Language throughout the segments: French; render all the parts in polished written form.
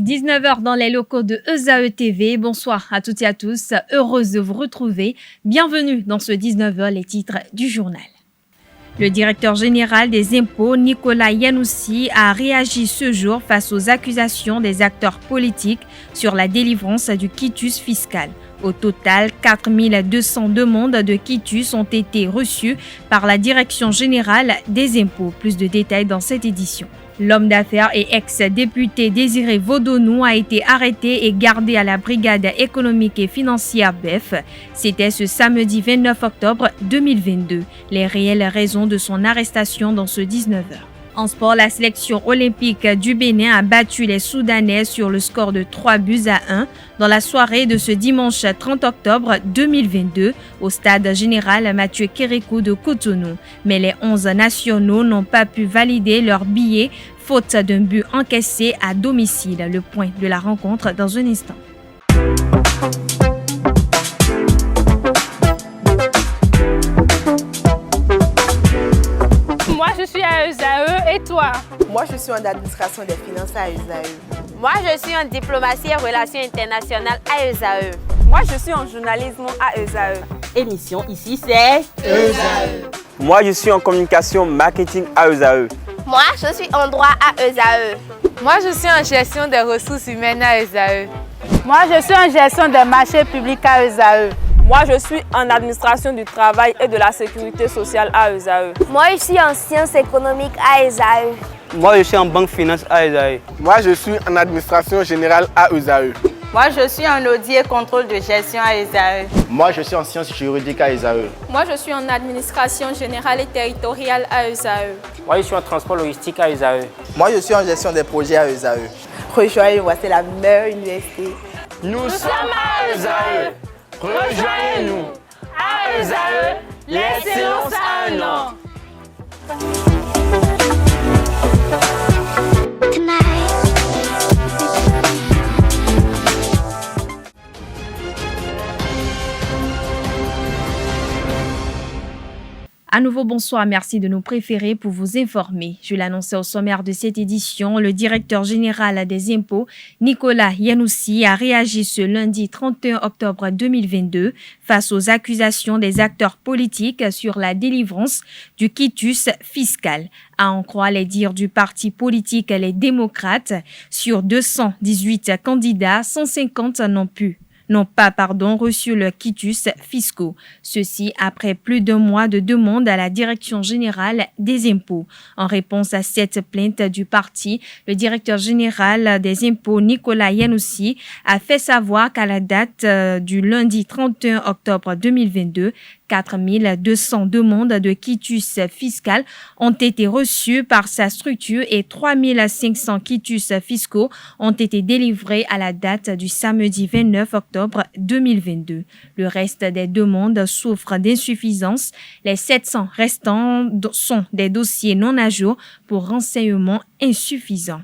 19 heures dans les locaux de ESAE TV. Bonsoir à toutes et à tous. Heureuse de vous retrouver. Bienvenue dans ce 19h, les titres du journal. Le directeur général des impôts, Nicolas Yanoussi, a réagi ce jour face aux accusations des acteurs politiques sur la délivrance du quitus fiscal. Au total, 4200 demandes de quitus ont été reçues par la Direction générale des impôts. Plus de détails dans cette édition. L'homme d'affaires et ex-député Désiré Vaudonou a été arrêté et gardé à la brigade économique et financière BEF. C'était ce samedi 29 octobre 2022. Les réelles raisons de son arrestation dans ce 19h. En sport, la sélection olympique du Bénin a battu les Soudanais sur le score de 3-1 dans la soirée de ce dimanche 30 octobre 2022 au stade général Mathieu Kérékou de Cotonou. Mais les 11 nationaux n'ont pas pu valider leur billet faute d'un but encaissé à domicile. Le point de la rencontre dans un instant. Moi, je suis à ESAE et toi? Moi, je suis en administration des finances à ESAE. Moi, je suis en diplomatie et relations internationales à ESAE. Moi, je suis en journalisme à ESAE. Émission ici, c'est ESAE. Moi, je suis en communication marketing à ESAE. Moi, je suis en droit à ESAE. Moi, je suis en gestion des ressources humaines à ESAE. Moi, je suis en gestion des marchés publics à ESAE. Moi, je suis en administration du travail et de la sécurité sociale à ESAE. Moi, je suis en sciences économiques à ESAE. Moi, je suis en banque finance à ESAE. Moi, je suis en administration générale à ESAE. Moi, je suis en audit et contrôle de gestion à ESAE. Moi, je suis en sciences juridiques à ESAE. Moi, je suis en administration générale et territoriale à ESAE. Moi, je suis en transport logistique à ESAE. Moi, je suis en gestion des projets à ESAE. Rejoignez-moi, c'est la meilleure université. Nous sommes à ESAE. Rejoignez-nous. À ESAE, l'excellence a un nom. À nouveau, bonsoir, merci de nous préférer pour vous informer. Je l'annonçais au sommaire de cette édition, le directeur général des impôts, Nicolas Yanoussi, a réagi ce lundi 31 octobre 2022 face aux accusations des acteurs politiques sur la délivrance du quitus fiscal. À en croire les dires du parti politique Les Démocrates, sur 218 candidats, 150 n'ont pas reçu le quitus fiscaux. Ceci après plus d'un mois de demande à la Direction générale des impôts. En réponse à cette plainte du parti, le directeur général des impôts, Nicolas Yanoussi, a fait savoir qu'à la date du lundi 31 octobre 2022, 4200 demandes de quitus fiscal ont été reçues par sa structure et 3500 quitus fiscaux ont été délivrés à la date du samedi 29 octobre 2022. Le reste des demandes souffrent d'insuffisance. Les 700 restants sont des dossiers non à jour pour renseignements insuffisants.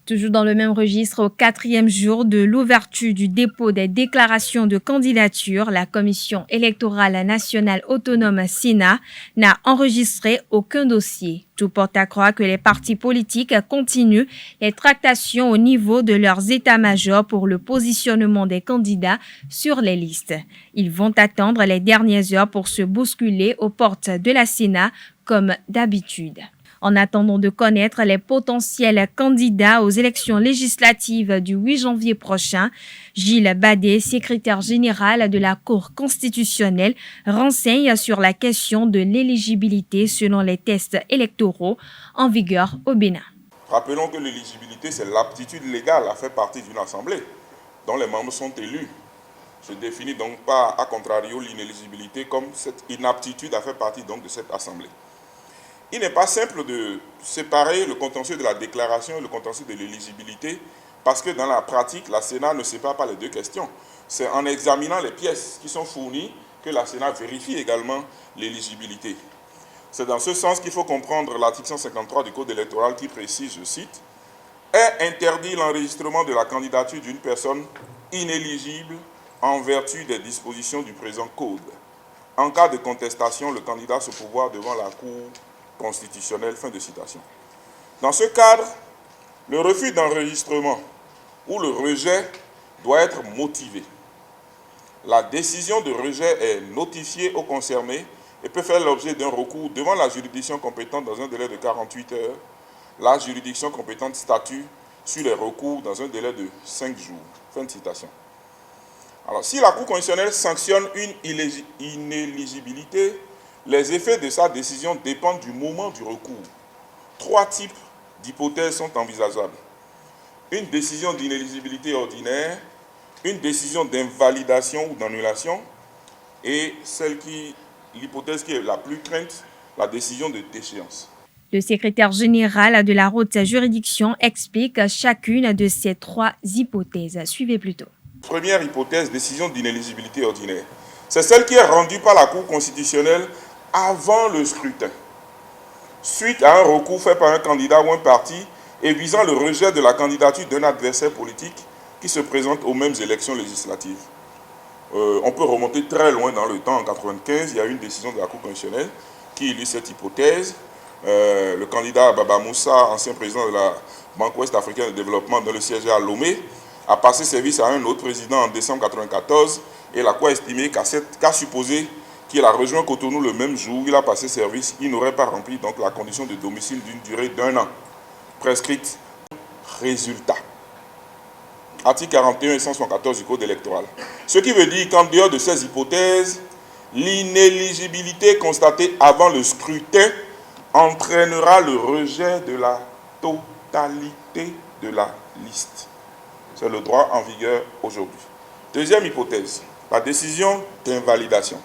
Toujours dans le même registre, au 4e jour de l'ouverture du dépôt des déclarations de candidature, la Commission électorale nationale autonome Sénat n'a enregistré aucun dossier. Tout porte à croire que les partis politiques continuent les tractations au niveau de leurs états-majors pour le positionnement des candidats sur les listes. Ils vont attendre les dernières heures pour se bousculer aux portes de la Sénat comme d'habitude. En attendant de connaître les potentiels candidats aux élections législatives du 8 janvier prochain, Gilles Badet, secrétaire général de la Cour constitutionnelle, renseigne sur la question de l'éligibilité selon les tests électoraux en vigueur au Bénin. Rappelons que l'éligibilité, c'est l'aptitude légale à faire partie d'une assemblée dont les membres sont élus. Je définis donc pas, à contrario, l'inéligibilité comme cette inaptitude à faire partie donc de cette assemblée. Il n'est pas simple de séparer le contentieux de la déclaration et le contentieux de l'éligibilité parce que dans la pratique, la Sénat ne sépare pas les deux questions. C'est en examinant les pièces qui sont fournies que la Sénat vérifie également l'éligibilité. C'est dans ce sens qu'il faut comprendre l'article 153 du Code électoral qui précise, je cite, « Est interdit l'enregistrement de la candidature d'une personne inéligible en vertu des dispositions du présent Code. En cas de contestation, le candidat se pourvoit devant la Cour constitutionnelle. » Fin de citation. Dans ce cadre, le refus d'enregistrement où le rejet doit être motivé. La décision de rejet est notifiée aux concernés et peut faire l'objet d'un recours devant la juridiction compétente dans un délai de 48 heures. La juridiction compétente statue sur les recours dans un délai de 5 jours. Fin de citation. Alors, si la Cour constitutionnelle sanctionne une inéligibilité, les effets de sa décision dépendent du moment du recours. 3 types d'hypothèses sont envisageables. Une décision d'inéligibilité ordinaire, une décision d'invalidation ou d'annulation, et l'hypothèse qui est la plus crainte, la décision de déchéance. Le secrétaire général de la haute juridiction explique chacune de ces 3 hypothèses. Suivez plutôt. Première hypothèse, décision d'inéligibilité ordinaire. C'est celle qui est rendue par la Cour constitutionnelle avant le scrutin, suite à un recours fait par un candidat ou un parti et visant le rejet de la candidature d'un adversaire politique qui se présente aux mêmes élections législatives. On peut remonter très loin dans le temps. En 1995, il y a eu une décision de la Cour constitutionnelle qui illustre cette hypothèse. Le candidat Baba Moussa, ancien président de la Banque Ouest Africaine de Développement, dont le siège est à Lomé, a passé service à un autre président en décembre 1994 et la Cour a estimé qu'à supposer qu'il a rejoint Cotonou le même jour où il a passé service, il n'aurait pas rempli donc la condition de domicile d'une durée d'1 an, prescrite. Résultat. Article 41 et 174 du Code électoral. Ce qui veut dire qu'en dehors de ces hypothèses, l'inéligibilité constatée avant le scrutin entraînera le rejet de la totalité de la liste. C'est le droit en vigueur aujourd'hui. Deuxième hypothèse, la décision d'invalidation.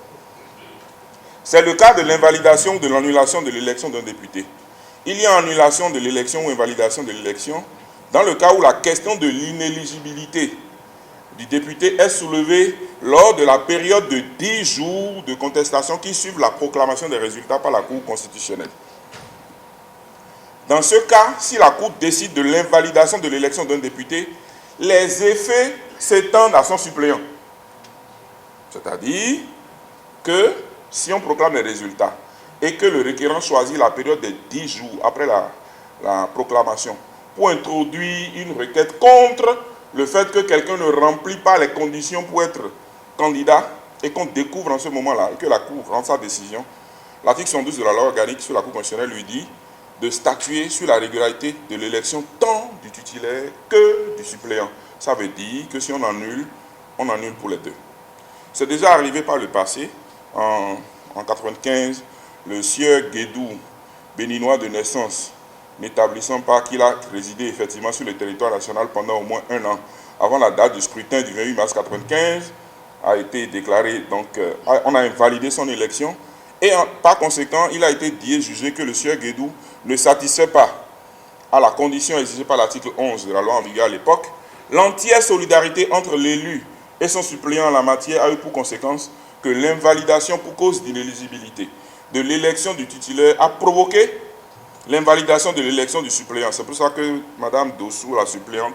C'est le cas de l'invalidation ou de l'annulation de l'élection d'un député. Il y a annulation de l'élection ou invalidation de l'élection dans le cas où la question de l'inéligibilité du député est soulevée lors de la période de 10 jours de contestation qui suivent la proclamation des résultats par la Cour constitutionnelle. Dans ce cas, si la Cour décide de l'invalidation de l'élection d'un député, les effets s'étendent à son suppléant. C'est-à-dire que si on proclame les résultats et que le requérant choisit la période de 10 jours après la proclamation pour introduire une requête contre le fait que quelqu'un ne remplit pas les conditions pour être candidat et qu'on découvre en ce moment-là et que la Cour rend sa décision, l'article 112 de la loi organique sur la Cour constitutionnelle lui dit de statuer sur la régularité de l'élection tant du titulaire que du suppléant. Ça veut dire que si on annule pour les deux. C'est déjà arrivé par le passé. En 1995, le sieur Guédou, béninois de naissance, n'établissant pas qu'il a résidé effectivement sur le territoire national pendant au moins 1 an, avant la date du scrutin du 28 mars 1995, a été déclaré, donc on a invalidé son élection, et par conséquent, il a été jugé que le sieur Guédou ne satisfait pas à la condition exigée par l'article 11 de la loi en vigueur à l'époque. L'entière solidarité entre l'élu et son suppléant en la matière a eu pour conséquence que l'invalidation pour cause d'inéligibilité de l'élection du titulaire a provoqué l'invalidation de l'élection du suppléant. C'est pour ça que Mme Dossou, la suppléante,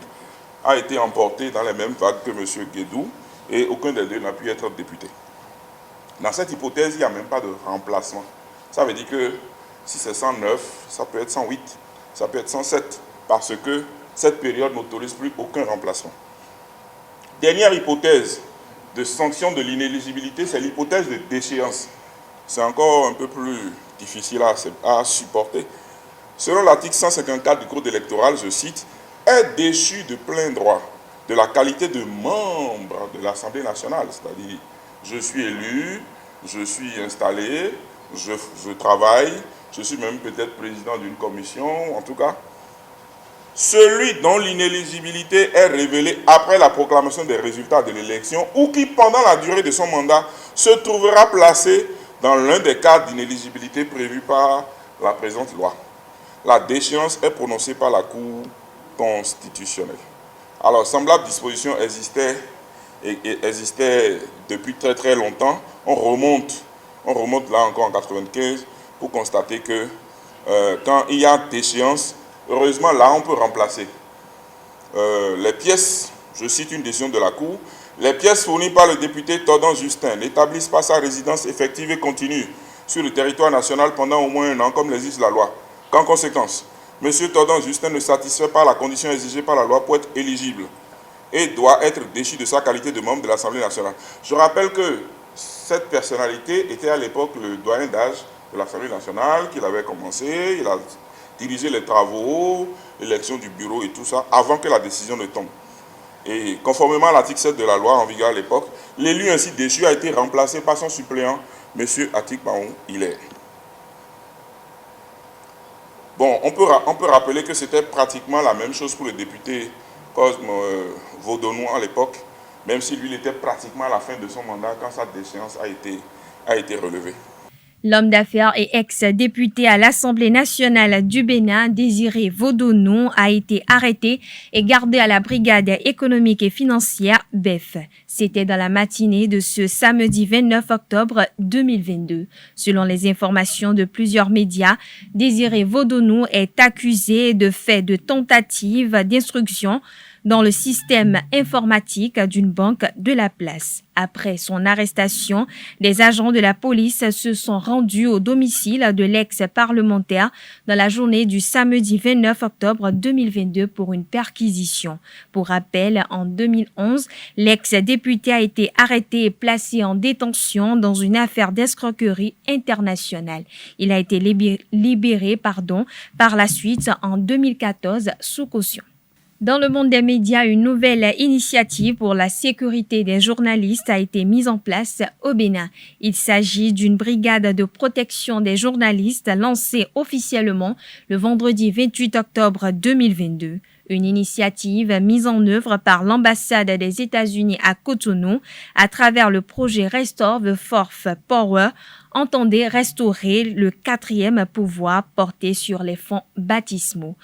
a été emportée dans les mêmes vagues que M. Guédou et aucun des deux n'a pu être député. Dans cette hypothèse, il n'y a même pas de remplacement. Ça veut dire que si c'est 109, ça peut être 108, ça peut être 107, parce que cette période n'autorise plus aucun remplacement. Dernière hypothèse de sanction de l'inéligibilité, c'est l'hypothèse de déchéance. C'est encore un peu plus difficile à supporter. Selon l'article 154 du Code électoral, je cite, est déchu de plein droit de la qualité de membre de l'Assemblée nationale. C'est-à-dire, je suis élu, je suis installé, je travaille, je suis même peut-être président d'une commission, en tout cas. Celui dont l'inéligibilité est révélée après la proclamation des résultats de l'élection ou qui, pendant la durée de son mandat, se trouvera placé dans l'un des cas d'inéligibilité prévus par la présente loi. La déchéance est prononcée par la Cour constitutionnelle. Alors, semblable disposition existait depuis très très longtemps. On remonte là encore en 1995 pour constater que quand il y a déchéance, heureusement là on peut remplacer. Les pièces, je cite une décision de la Cour, les pièces fournies par le député Tordon Justin n'établissent pas sa résidence effective et continue sur le territoire national pendant au moins 1 an, comme l'exige la loi. Qu'en conséquence, M. Tordon Justin ne satisfait pas la condition exigée par la loi pour être éligible et doit être déchu de sa qualité de membre de l'Assemblée nationale. Je rappelle que cette personnalité était à l'époque le doyen d'âge de l'Assemblée nationale, qu'il avait commencé, il a dirigé les travaux, l'élection du bureau et tout ça, avant que la décision ne tombe. Et conformément à l'article 7 de la loi en vigueur à l'époque, l'élu ainsi déchu a été remplacé par son suppléant, M. Atik Baon Hilaire. Bon, on peut rappeler que c'était pratiquement la même chose pour le député Cosme Vaudonou à l'époque, même si lui il était pratiquement à la fin de son mandat quand sa déchéance a été relevée. L'homme d'affaires et ex-député à l'Assemblée nationale du Bénin, Désiré Vaudonou, a été arrêté et gardé à la brigade économique et financière BEF. C'était dans la matinée de ce samedi 29 octobre 2022. Selon les informations de plusieurs médias, Désiré Vaudonou est accusé de faits de tentative d'instruction dans le système informatique d'une banque de la place. Après son arrestation, les agents de la police se sont rendus au domicile de l'ex-parlementaire dans la journée du samedi 29 octobre 2022 pour une perquisition. Pour rappel, en 2011, l'ex-député a été arrêté et placé en détention dans une affaire d'escroquerie internationale. Il a été libéré par la suite en 2014 sous caution. Dans le monde des médias, une nouvelle initiative pour la sécurité des journalistes a été mise en place au Bénin. Il s'agit d'une brigade de protection des journalistes lancée officiellement le vendredi 28 octobre 2022. Une initiative mise en œuvre par l'ambassade des États-Unis à Cotonou à travers le projet Restore the Fourth Power entendait restaurer le 4e pouvoir porté sur les fonds baptismaux.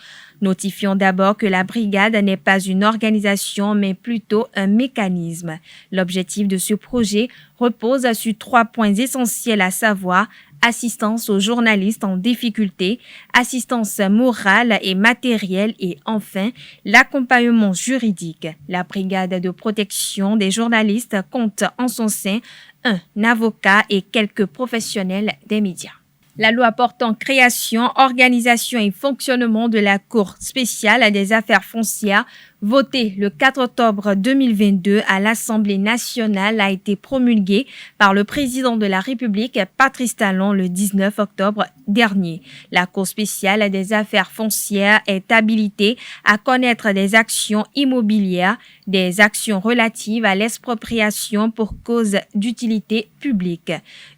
Notifions d'abord que la brigade n'est pas une organisation, mais plutôt un mécanisme. L'objectif de ce projet repose sur 3 points essentiels, à savoir assistance aux journalistes en difficulté, assistance morale et matérielle et enfin l'accompagnement juridique. La brigade de protection des journalistes compte en son sein un avocat et quelques professionnels des médias. La loi portant création, organisation et fonctionnement de la Cour spéciale des affaires foncières, votée le 4 octobre 2022 à l'Assemblée nationale, a été promulguée par le président de la République, Patrice Talon, le 19 octobre dernier. La Cour spéciale des affaires foncières est habilitée à connaître des actions immobilières, des actions relatives à l'expropriation pour cause d'utilité publique.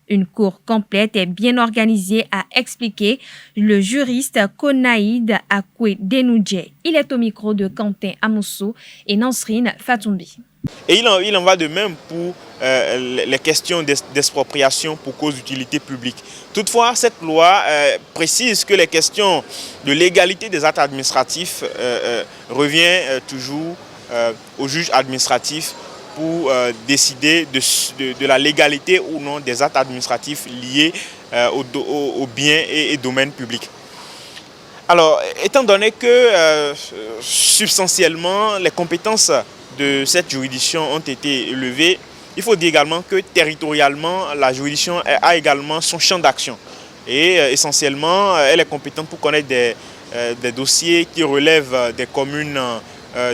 Une cour complète est bien organisée, a expliqué le juriste Konaïd Akwe Denoudje. Il est au micro de Quentin Amoussou et Nansrine Fatoumbi. Et il en va de même pour les questions d'expropriation pour cause d'utilité publique. Toutefois, cette loi précise que les questions de légalité des actes administratifs revient toujours au juge administratif pour décider de la légalité ou non des actes administratifs liés aux biens et domaines publics. Alors, étant donné que substantiellement les compétences de cette juridiction ont été élevées, il faut dire également que territorialement, la juridiction a également son champ d'action. Et essentiellement, elle est compétente pour connaître des dossiers qui relèvent des communes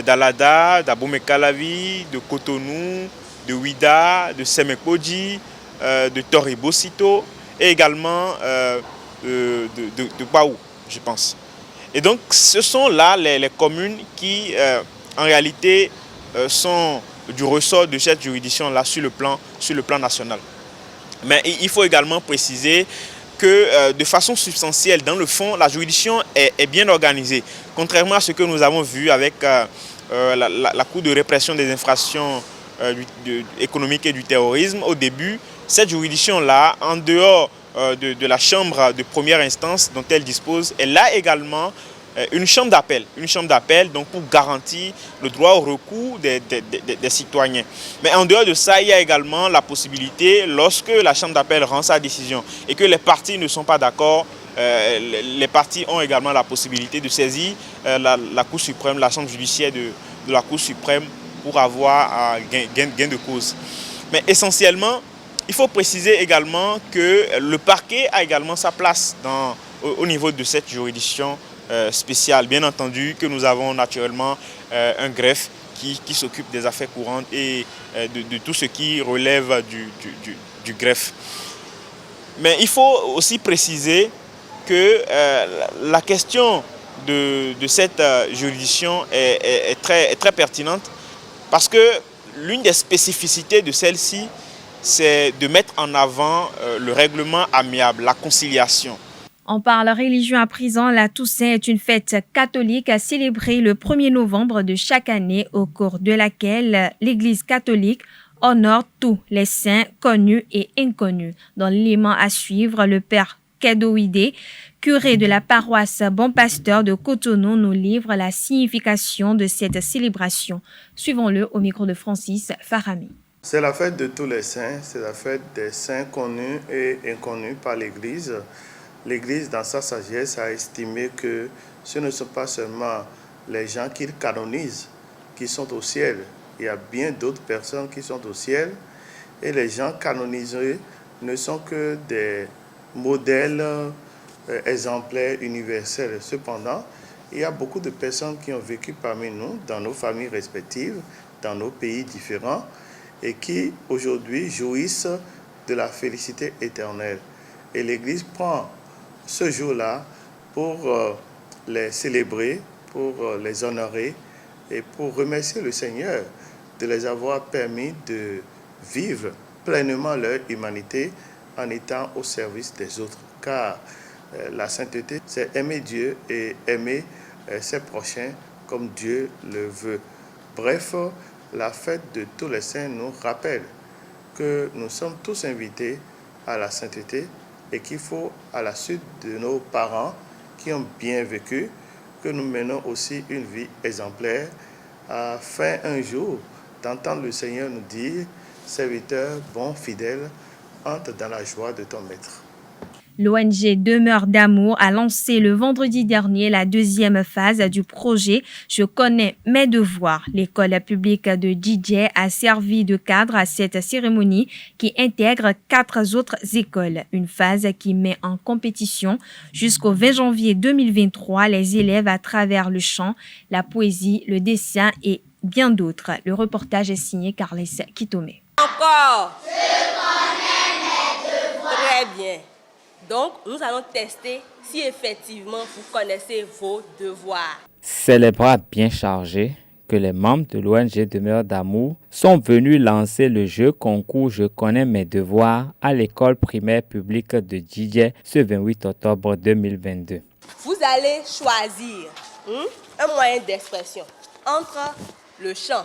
d'Alada, d'Abomey-Calavi, de Cotonou, de Ouida, de Semekoji, de Toribosito et également de Baou, je pense. Et donc ce sont là les communes qui en réalité sont du ressort de cette juridiction-là sur le plan national. Mais il faut également préciser que de façon substantielle, dans le fond, la juridiction est bien organisée. Contrairement à ce que nous avons vu avec la Cour de répression des infractions économiques et du terrorisme, au début, cette juridiction-là, en dehors de la chambre de première instance dont elle dispose, elle a également une chambre d'appel donc pour garantir le droit au recours des citoyens. Mais en dehors de ça, il y a également la possibilité, lorsque la chambre d'appel rend sa décision et que les parties ne sont pas d'accord, les parties ont également la possibilité de saisir la Cour suprême, la chambre judiciaire de la Cour suprême pour avoir gain de cause. Mais essentiellement, il faut préciser également que le parquet a également sa place au niveau de cette juridiction spéciale. Bien entendu que nous avons naturellement un greffe qui s'occupent des affaires courantes et de tout ce qui relève du greffe. Mais il faut aussi préciser que la question de cette juridiction est très pertinente parce que l'une des spécificités de celle-ci, c'est de mettre en avant le règlement amiable, la conciliation. On parle religion à présent. La Toussaint est une fête catholique à célébrer le 1er novembre de chaque année, au cours de laquelle l'Église catholique honore tous les saints connus et inconnus. Dans l'élément à suivre, le père Kedoïdé, curé de la paroisse Bon Pasteur de Cotonou, nous livre la signification de cette célébration. Suivons-le au micro de Francis Farami. C'est la fête de tous les saints, c'est la fête des saints connus et inconnus par l'Église. L'Église, dans sa sagesse, a estimé que ce ne sont pas seulement les gens qu'il canonise qui sont au ciel. Il y a bien d'autres personnes qui sont au ciel. Et les gens canonisés ne sont que des modèles exemplaires universels. Cependant, il y a beaucoup de personnes qui ont vécu parmi nous, dans nos familles respectives, dans nos pays différents, et qui aujourd'hui jouissent de la félicité éternelle. Et l'Église prend ce jour-là pour les célébrer, pour les honorer et pour remercier le Seigneur de les avoir permis de vivre pleinement leur humanité en étant au service des autres. Car la sainteté, c'est aimer Dieu et aimer ses prochains comme Dieu le veut. Bref, la fête de tous les saints nous rappelle que nous sommes tous invités à la sainteté et qu'il faut, à la suite de nos parents qui ont bien vécu, que nous menons aussi une vie exemplaire afin un jour d'entendre le Seigneur nous dire « Serviteur, bon, fidèle, entre dans la joie de ton maître ». L'ONG Demeure d'amour a lancé le vendredi dernier la deuxième phase du projet « Je connais mes devoirs ». L'école publique de Djidje a servi de cadre à cette cérémonie qui intègre 4 autres écoles. Une phase qui met en compétition jusqu'au 20 janvier 2023 les élèves à travers le chant, la poésie, le dessin et bien d'autres. Le reportage est signé Carles Kitome. Encore. Je connais mes devoirs. Très bien. Donc, nous allons tester si effectivement vous connaissez vos devoirs. C'est les bras bien chargés que les membres de l'ONG Demeure d'amour sont venus lancer le jeu concours Je connais mes devoirs à l'école primaire publique de Djidje ce 28 octobre 2022. Vous allez choisir un moyen d'expression entre le chant,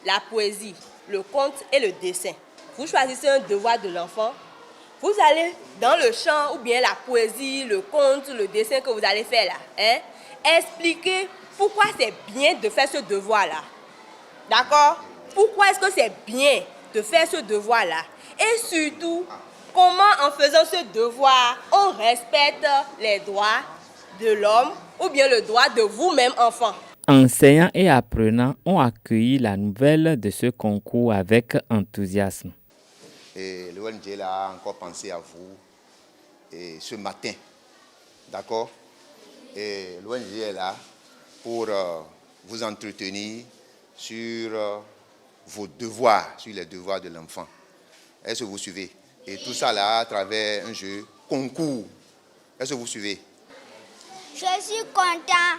la poésie, le conte et le dessin. Vous choisissez un devoir de l'enfant. Vous allez dans le chant ou bien la poésie, le conte, le dessin que vous allez faire là, expliquer pourquoi c'est bien de faire ce devoir-là. D'accord? Pourquoi est-ce que c'est bien de faire ce devoir-là? Et surtout, comment en faisant ce devoir, on respecte les droits de l'homme ou bien le droit de vous-même, enfant. Enseignants et apprenants ont accueilli la nouvelle de ce concours avec enthousiasme. Et l'ONG a encore pensé à vous ce matin, d'accord? Et l'ONG est là pour vous entretenir sur vos devoirs, sur les devoirs de l'enfant. Est-ce que vous suivez? Et tout ça là à travers un jeu concours. Est-ce que vous suivez? Je suis content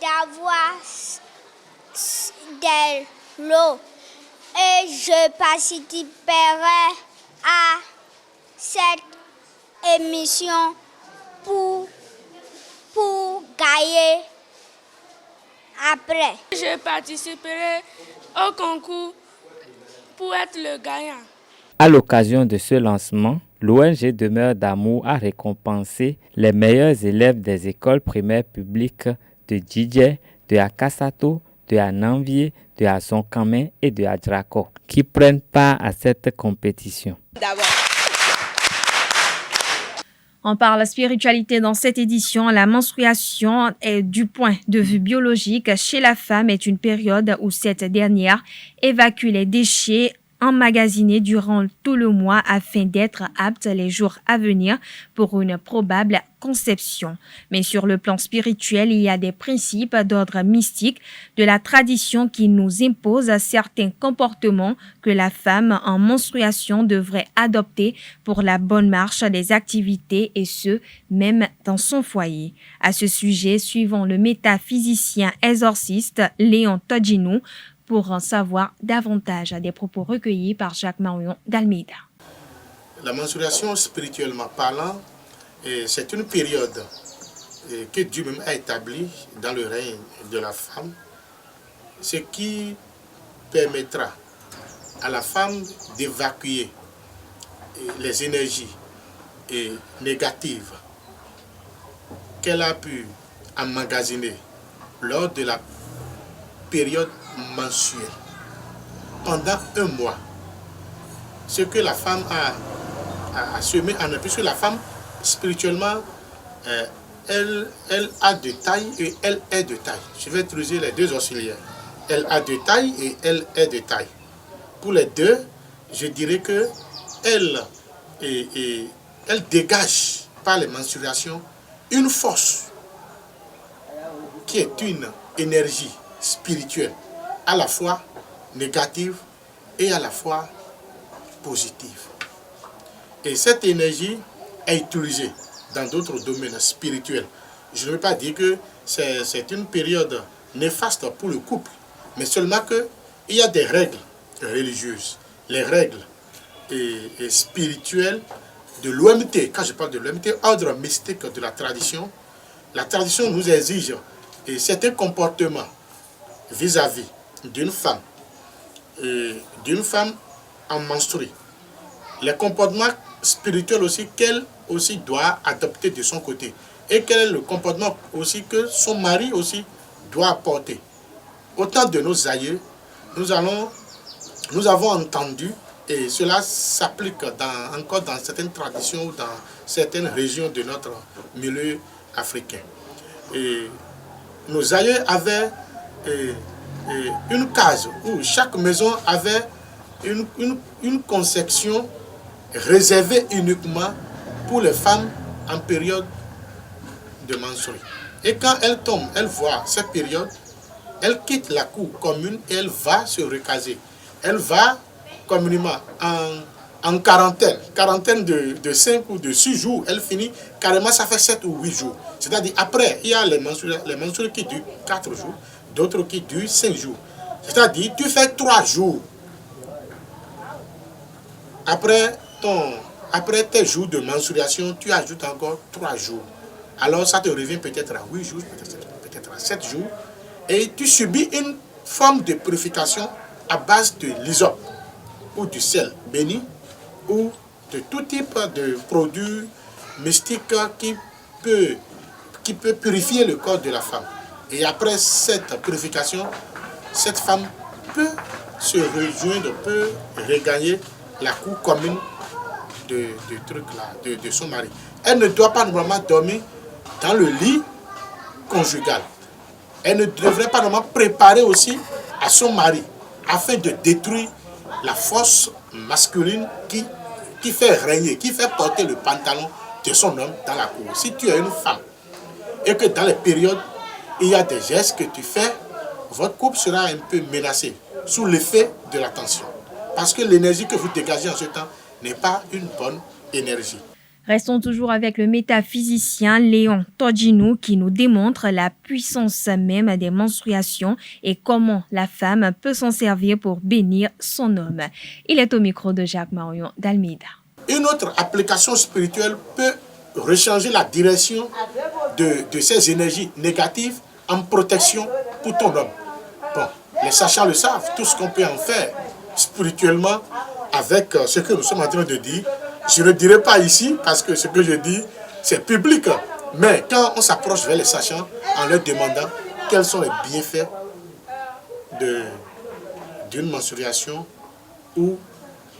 d'avoir des lots. Et je participerai à cette émission pour gagner après. Je participerai au concours pour être le gagnant. À l'occasion de ce lancement, l'ONG Demeure d'amour a récompensé les meilleurs élèves des écoles primaires publiques de Djidje, de Akasato, de Ananvier, de Azonkamen et de Adjrako qui prennent part à cette compétition. On parle spiritualité dans cette édition. La menstruation est du point de vue biologique chez la femme est une période où cette dernière évacue les déchets emmagasinés durant tout le mois afin d'être aptes les jours à venir pour une probable conception. Mais sur le plan spirituel, il y a des principes d'ordre mystique de la tradition qui nous imposent certains comportements que la femme en menstruation devrait adopter pour la bonne marche des activités et ce, même dans son foyer. À ce sujet, suivons le métaphysicien exorciste Léon Todjinou pour en savoir davantage à des propos recueillis par Jacques Marion d'Almeida. La menstruation, spirituellement parlant, c'est une période que Dieu même a établie dans le règne de la femme, ce qui permettra à la femme d'évacuer les énergies négatives qu'elle a pu emmagasiner lors de la période mensuelle. Pendant un mois, ce que la femme a semé en elle, puisque la femme, spirituellement, elle a de taille et elle est de taille. Je vais utiliser les deux auxiliaires. Elle a de taille et elle est de taille. Pour les deux, je dirais que elle dégage par les menstruations une force qui est une énergie spirituelle, à la fois négative et à la fois positive. Et cette énergie est utilisée dans d'autres domaines spirituels. Je ne veux pas dire que c'est une période néfaste pour le couple, mais seulement qu'il y a des règles religieuses, les règles spirituelles de l'OMT. Quand je parle de l'OMT, ordre mystique de la tradition nous exige certains comportements vis-à-vis d'une femme en menstruée. Les comportements spirituels aussi qu'elle aussi doit adopter de son côté. Et quel est le comportement aussi que son mari aussi doit apporter. Au temps de nos aïeux, nous avons entendu, et cela s'applique encore dans certaines traditions ou dans certaines régions de notre milieu africain. Et nos aïeux avaient une case où chaque maison avait une conception réservée uniquement pour les femmes en période de menstruée. Et quand elle tombe, elle voit cette période, elle quitte la cour commune et elle va se recaser. Elle va communément en quarantaine de 5 ou de 6 jours, elle finit carrément, ça fait 7 ou 8 jours. C'est-à-dire après, il y a les menstrues qui durent 4 jours, d'autres qui durent 5 jours. C'est-à-dire, tu fais 3 jours. Après tes jours de menstruation, tu ajoutes encore 3 jours. Alors ça te revient peut-être à 8 jours, peut-être à 7 jours. Et tu subis une forme de purification à base de l'hysope ou du sel béni ou de tout type de produit mystique qui peut purifier le corps de la femme. Et après cette purification, cette femme peut se rejoindre, peut regagner la cour commune de son mari. Elle ne doit pas normalement dormir dans le lit conjugal. Elle ne devrait pas normalement préparer aussi à son mari afin de détruire la force masculine qui fait régner, qui fait porter le pantalon de son homme dans la cour. Si tu es une femme et que dans les périodes, il y a des gestes que tu fais, votre couple sera un peu menacé sous l'effet de la tension. Parce que l'énergie que vous dégagez en ce temps n'est pas une bonne énergie. Restons toujours avec le métaphysicien Léon Todjinou qui nous démontre la puissance même des menstruations et comment la femme peut s'en servir pour bénir son homme. Il est au micro de Jacques Marion d'Almeida. Une autre application spirituelle peut rechanger la direction de ces énergies négatives en protection pour ton homme. Bon, les sachants le savent, tout ce qu'on peut en faire spirituellement avec ce que nous sommes en train de dire. Je ne dirai pas ici parce que ce que je dis, c'est public. Mais quand on s'approche vers les sachants en leur demandant quels sont les bienfaits d'une menstruation ou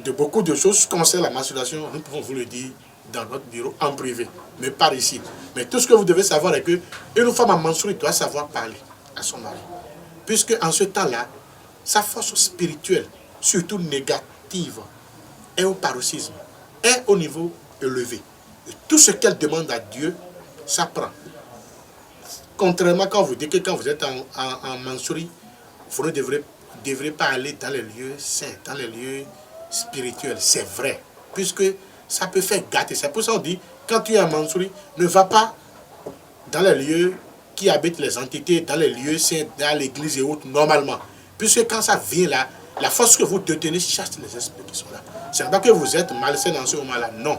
de beaucoup de choses concernant la menstruation, nous pouvons vous le dire dans notre bureau en privé, mais pas ici. Mais tout ce que vous devez savoir est qu'une femme en menstruée doit savoir parler à son mari. Puisque en ce temps-là, sa force spirituelle, surtout active est au paroxysme, est au niveau élevé. Et tout ce qu'elle demande à Dieu, ça prend. Contrairement quand vous dites que quand vous êtes en Mansouri, vous ne devrez pas aller dans les lieux saints, dans les lieux spirituels. C'est vrai, puisque ça peut faire gâter. C'est pour ça qu'on dit, quand tu es en Mansouri, ne va pas dans les lieux qui habitent les entités, dans les lieux saints, dans l'église et autres, normalement. Puisque quand ça vient là, la force que vous détenez chasse les esprits qui sont là. Ce n'est pas que vous êtes malsain dans ce moment-là, non.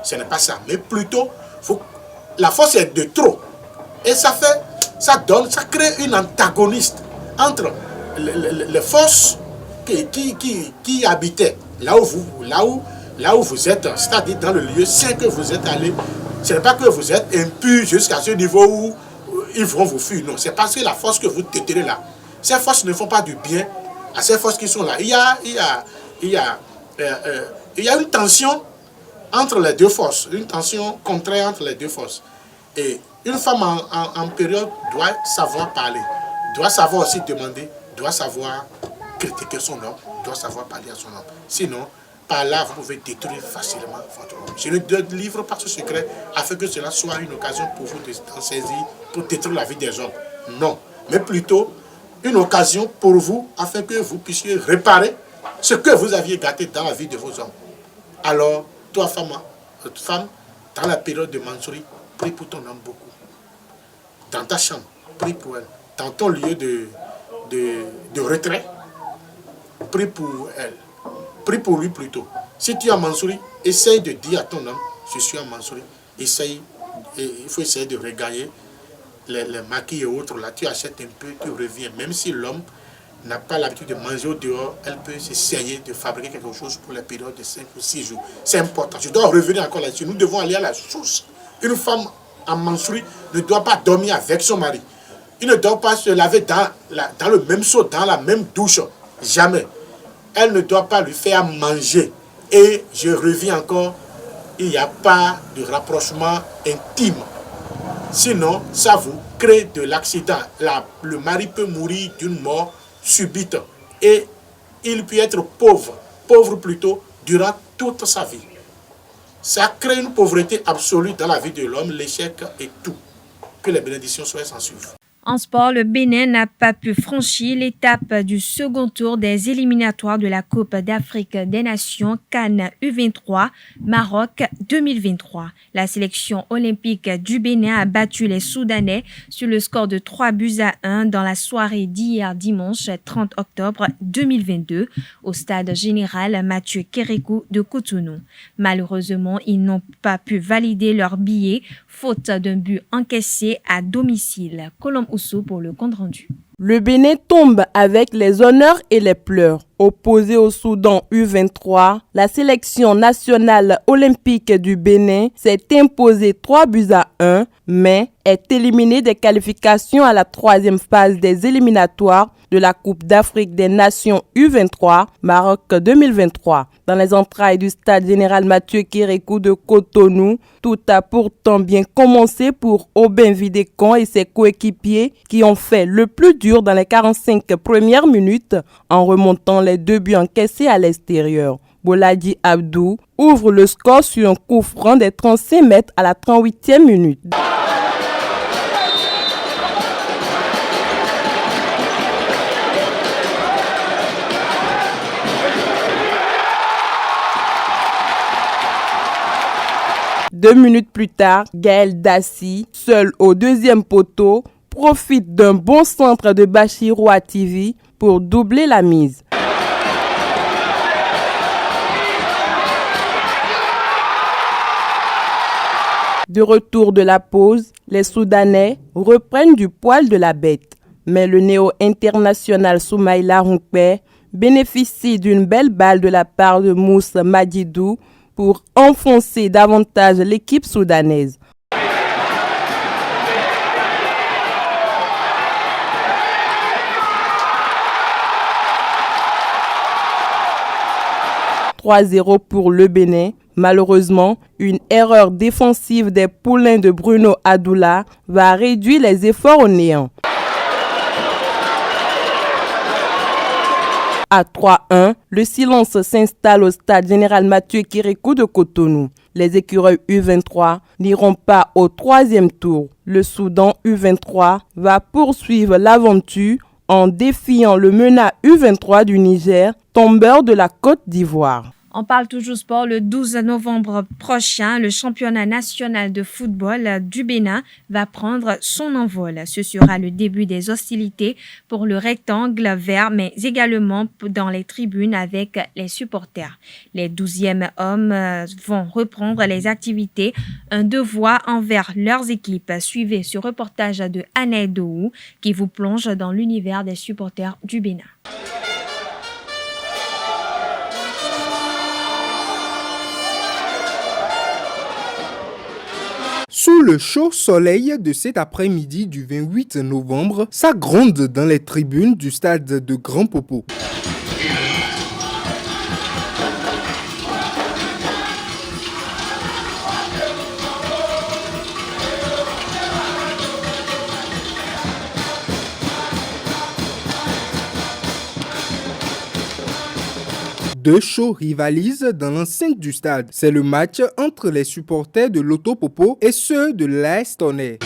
Ce n'est pas ça. Mais plutôt, la force est de trop. Et ça crée une antagoniste entre les forces qui habitaient là où vous êtes, c'est-à-dire dans le lieu saint que vous êtes allé. Ce n'est pas que vous êtes impur jusqu'à ce niveau où ils vont vous fuir. Non, c'est parce que la force que vous détenez là, ces forces ne font pas du bien à ces forces qui sont là. Il y a une tension entre les deux forces, une tension contraire entre les deux forces. Et une femme en période doit savoir parler, doit savoir aussi demander, doit savoir critiquer son homme, doit savoir parler à son homme. Sinon, par là, vous pouvez détruire facilement votre homme. Je ne livre pas ce secret afin que cela soit une occasion pour vous d'en saisir, pour détruire la vie des hommes. Non, mais plutôt une occasion pour vous afin que vous puissiez réparer ce que vous aviez gâté dans la vie de vos hommes. Alors, toi, femme, dans la période de Mansouri, prie pour ton homme beaucoup. Dans ta chambre, prie pour elle. Dans ton lieu de retrait, prie pour elle. Prie pour lui plutôt. Si tu es en Mansouri, essaye de dire à ton homme, je suis en Mansouri. Il faut essayer de regagner les maquis et autres. Là, tu achètes un peu, tu reviens. Même si l'homme n'a pas l'habitude de manger au dehors, elle peut essayer de fabriquer quelque chose pour les périodes de 5 ou 6 jours. C'est important. Je dois revenir encore là-dessus. Nous devons aller à la source. Une femme en Mansouri ne doit pas dormir avec son mari. Il ne doit pas se laver dans le même seau, dans la même douche. Jamais. Elle ne doit pas lui faire manger. Et je reviens encore, il n'y a pas de rapprochement intime. Sinon, ça vous crée de l'accident. Le mari peut mourir d'une mort subite. Et il peut être pauvre plutôt, durant toute sa vie. Ça crée une pauvreté absolue dans la vie de l'homme, l'échec et tout. Que les bénédictions soient sans suivre. En sport, le Bénin n'a pas pu franchir l'étape du second tour des éliminatoires de la Coupe d'Afrique des Nations CAN U23 Maroc 2023. La sélection olympique du Bénin a battu les Soudanais sur le score de 3-1 dans la soirée d'hier dimanche 30 octobre 2022 au stade général Mathieu Kérékou de Cotonou. Malheureusement, ils n'ont pas pu valider leur billet faute d'un but encaissé à domicile. Colombe Ousso pour le compte rendu. Le Bénin tombe avec les honneurs et les pleurs. Opposé au Soudan U23, la sélection nationale olympique du Bénin s'est imposée 3-1, mais est éliminée des qualifications à la troisième phase des éliminatoires de la Coupe d'Afrique des Nations U23 Maroc 2023. Dans les entrailles du stade général Mathieu Kérékou de Cotonou, tout a pourtant bien commencé pour Aubin Vidécon et ses coéquipiers qui ont fait le plus dur dans les 45 premières minutes en remontant les 2 buts encaissés à l'extérieur. Boladi Abdou ouvre le score sur un coup franc des 35 mètres à la 38e minute. Deux minutes plus tard, Gaël Dassi, seul au deuxième poteau, profite d'un bon centre de Bachirou Ativi pour doubler la mise. De retour de la pause, les Soudanais reprennent du poil de la bête. Mais le néo-international Soumaïla Ronkpe bénéficie d'une belle balle de la part de Moussa Madidou pour enfoncer davantage l'équipe soudanaise. « 3-0 pour le Bénin. Malheureusement, une erreur défensive des poulains de Bruno Adoula va réduire les efforts au néant. à 3-1. Le silence s'installe au stade général Mathieu Kérékou de Cotonou. Les écureuils U23 n'iront pas au 3e tour. Le Soudan U23 va poursuivre l'aventure en défiant le MENA U23 du Niger, tombeur de la Côte d'Ivoire. On parle toujours sport. Le 12 novembre prochain, le championnat national de football du Bénin va prendre son envol. Ce sera le début des hostilités pour le rectangle vert, mais également dans les tribunes avec les supporters. Les 12e hommes vont reprendre les activités, un devoir envers leurs équipes. Suivez ce reportage de Anaï Dohou qui vous plonge dans l'univers des supporters du Bénin. Sous le chaud soleil de cet après-midi du 28 novembre, ça gronde dans les tribunes du stade de Grand Popo. Deux shows rivalisent dans l'enceinte du stade. C'est le match entre les supporters de l'Auto Popo et ceux de l'AS Tonnerre.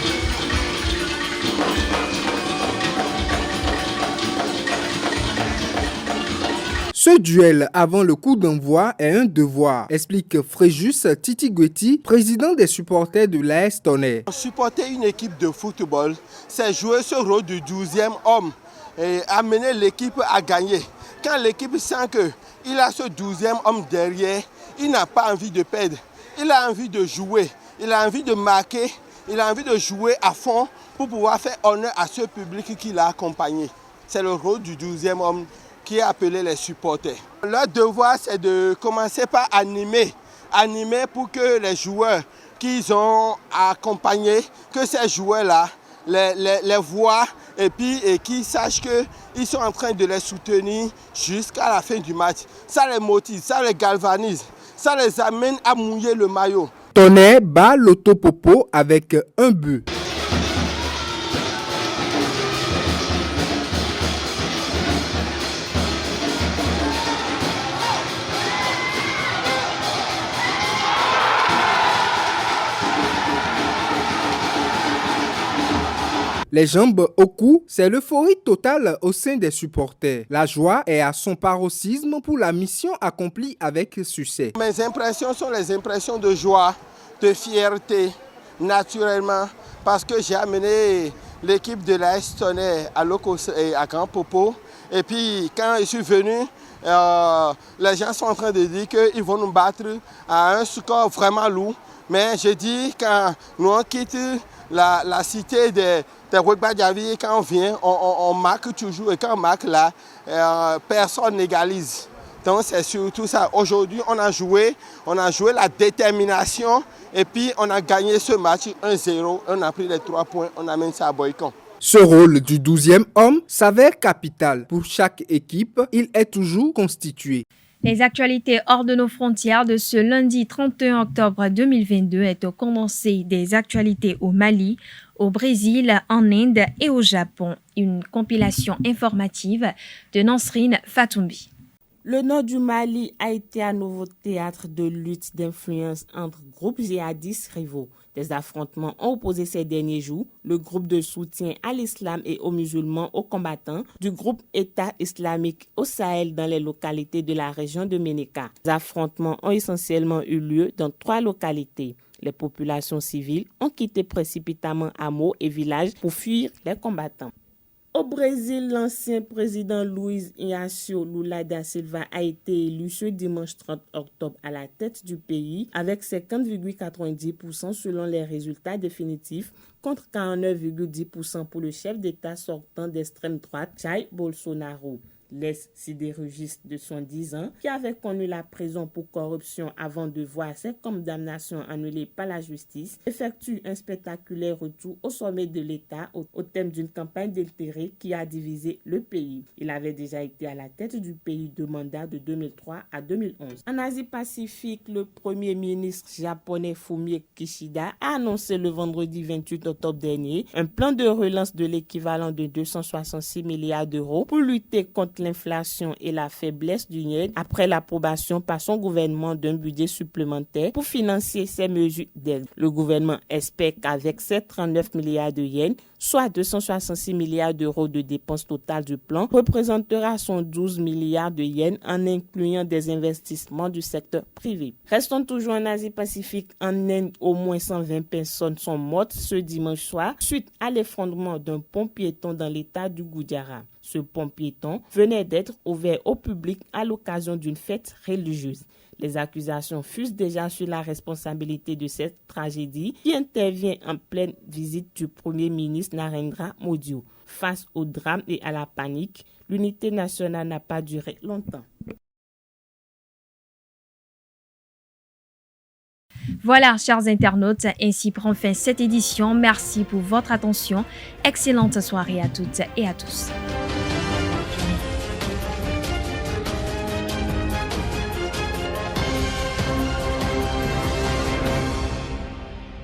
Ce duel avant le coup d'envoi est un devoir, explique Fréjus Titigweti, président des supporters de l'AS Tonnerre. Supporter une équipe de football, c'est jouer ce rôle du 12e homme et amener l'équipe à gagner. Quand l'équipe sent qu'il a ce 12e homme derrière, il n'a pas envie de perdre. Il a envie de jouer, il a envie de marquer, il a envie de jouer à fond pour pouvoir faire honneur à ce public qui l'a accompagné. C'est le rôle du 12e homme qui est appelé les supporters. Leur devoir, c'est de commencer par animer pour que les joueurs qu'ils ont accompagnés, que ces joueurs-là les voient et qu'ils sachent qu'ils sont en train de les soutenir jusqu'à la fin du match. Ça les motive, ça les galvanise, ça les amène à mouiller le maillot. Tonnerre bat l'Auto Popo avec un but. Les jambes au cou, c'est l'euphorie totale au sein des supporters. La joie est à son paroxysme pour la mission accomplie avec succès. Mes impressions sont les impressions de joie, de fierté, naturellement, parce que j'ai amené l'équipe de l'AS Tonnerre à Grand Popo. Et puis, quand je suis venu, les gens sont en train de dire qu'ils vont nous battre à un score vraiment lourd. Mais je dis, quand nous on quitte la cité des Wekbadjavi, quand on vient, on marque toujours. Et quand on marque là, personne n'égalise. Donc c'est surtout ça. Aujourd'hui, on a joué la détermination et puis on a gagné ce match 1-0. On a pris les 3 points, on amène ça à Boycon. Ce rôle du 12e homme s'avère capital. Pour chaque équipe, il est toujours constitué. Les actualités hors de nos frontières de ce lundi 31 octobre 2022 est au condensé des actualités au Mali, au Brésil, en Inde et au Japon. Une compilation informative de Nansrine Fatoumbi. Le nord du Mali a été à nouveau théâtre de luttes d'influence entre groupes djihadistes rivaux. Des affrontements ont opposé ces derniers jours le groupe de soutien à l'islam et aux musulmans aux combattants du groupe État islamique au Sahel dans les localités de la région de Ménéka. Les affrontements ont essentiellement eu lieu dans 3 localités. Les populations civiles ont quitté précipitamment hameaux et villages pour fuir les combattants. Au Brésil, l'ancien président Luiz Inácio Lula da Silva a été élu ce dimanche 30 octobre à la tête du pays avec 50,90% selon les résultats définitifs contre 49,10% pour le chef d'État sortant d'extrême droite, Jair Bolsonaro. L'ex-sidérurgiste de 70 ans, qui avait connu la prison pour corruption avant de voir ses condamnations annulées par la justice, effectue un spectaculaire retour au sommet de l'État au thème d'une campagne d'intérêt qui a divisé le pays. Il avait déjà été à la tête du pays de mandat de 2003 à 2011. En Asie-Pacifique, le premier ministre japonais Fumio Kishida a annoncé le vendredi 28 octobre dernier un plan de relance de l'équivalent de 266 milliards d'euros pour lutter contre l'inflation et la faiblesse du yen après l'approbation par son gouvernement d'un budget supplémentaire pour financer ces mesures d'aide. Le gouvernement espère qu'avec ces 39 milliards de yens, soit 266 milliards d'euros de dépenses totales du plan, représentera 112 milliards de yens en incluant des investissements du secteur privé. Restons toujours en Asie-Pacifique. En Inde, au moins 120 personnes sont mortes ce dimanche soir suite à l'effondrement d'un pont piéton dans l'état du Gujarat. Ce pont piéton venait d'être ouvert au public à l'occasion d'une fête religieuse. Les accusations fusent déjà sur la responsabilité de cette tragédie qui intervient en pleine visite du Premier ministre Narendra Modi. Face au drame et à la panique, l'unité nationale n'a pas duré longtemps. Voilà, chers internautes, ainsi prend fin cette édition. Merci pour votre attention. Excellente soirée à toutes et à tous.